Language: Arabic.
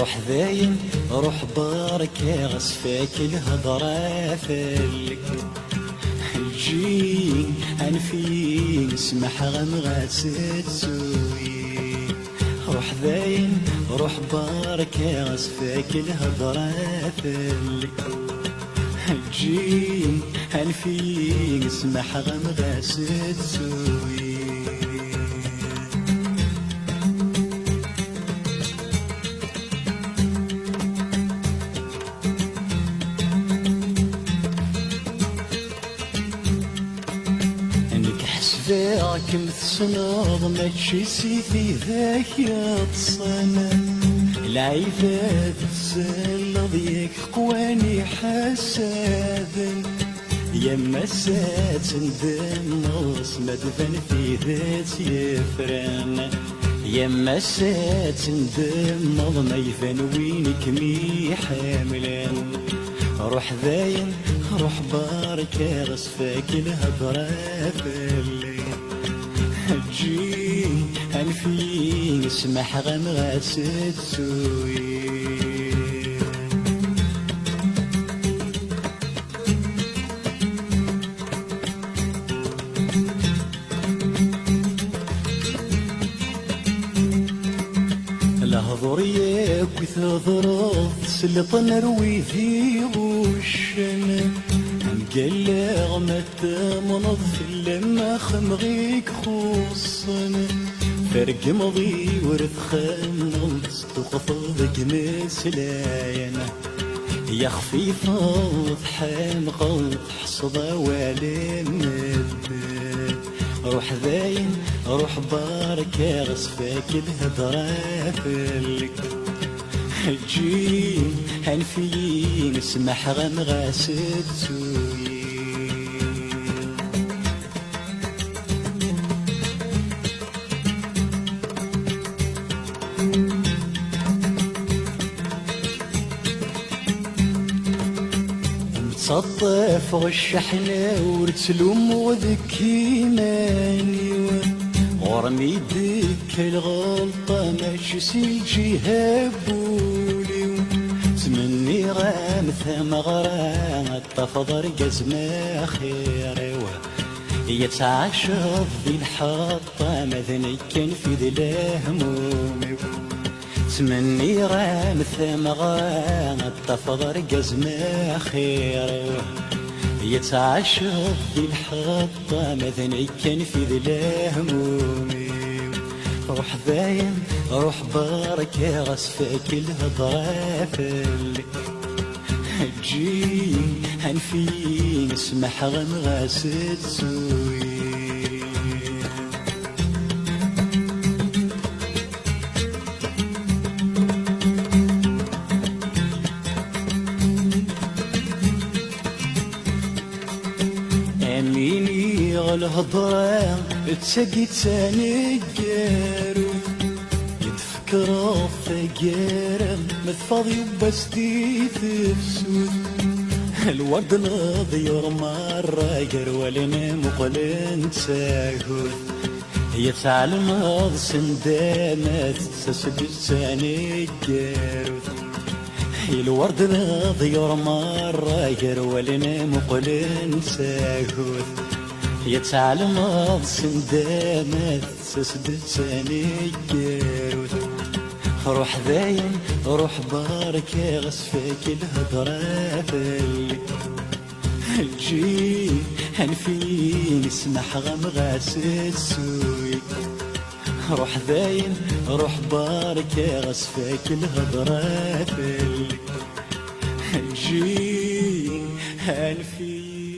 روح ذاين روح بارك غصفاك الهضرة فلك جي انفي نسمح غنغاسد سوي روح ذاين روح بارك غصفاك الهضرة فلك جي انفي نسمح غنغاسد سوي ذاك مثصناض ماشي سيفي ذاك يتصنع العيبات تسلض ياك قواني حسابا يما سات ندم نص ما دفن في ذات يفران يما سات ندم نظ ما يفن وينك مي حاملان روح ذاين روح بارك غصفاك الهضرة باللي جي انفي نسمح غنغاسد سوي الهضر ياك وثضرض سلط نروي في غوشنا مقلق ما تمنض في لما خمغيك خوصنا فرق مضي ورث خمض تقفضك مسلاينا يا خفيف ضحان قلب حصد والي مدد روح ذاين روح بارك غصفاك الهضرة فلك جي هنفي نسمح غنغاسد سوي متصطف والشحنة ورتلوم وذكي ماني ورمي ديك الغلطة ماشي سيجي هبولي تمني غامث مغرام التفضر قزما خيري يتعشض ذي الحطة مذني كان في ذي الهمومي تمني غامث مغرام التفضر قزما خيري يتعشق في الحطة مذني كان في ذي الهمومي روح ذاين روح بارك غصفاك الهضرة فلك جي هنفي نسمح غنغاسد سوي أميني غالهضرة تسقي تاني الجارو يتفكر الثقارة متفاضي وبس دي تفسود الورد نضير مرة قرولنا مقلن تساهود يتعلم هذا سندامات تسقي تاني الجارو الورد نضير مرة قرولنا مقلن ساهود يتعلم هذا سندامات تسد تاني الجارود روح ذاين روح بارك غصفاك الهضرة فلك جي هنفي نسمح غنغاسد سوي روح ذاين روح بارك غصفاك الهضرة فلك جي هنفي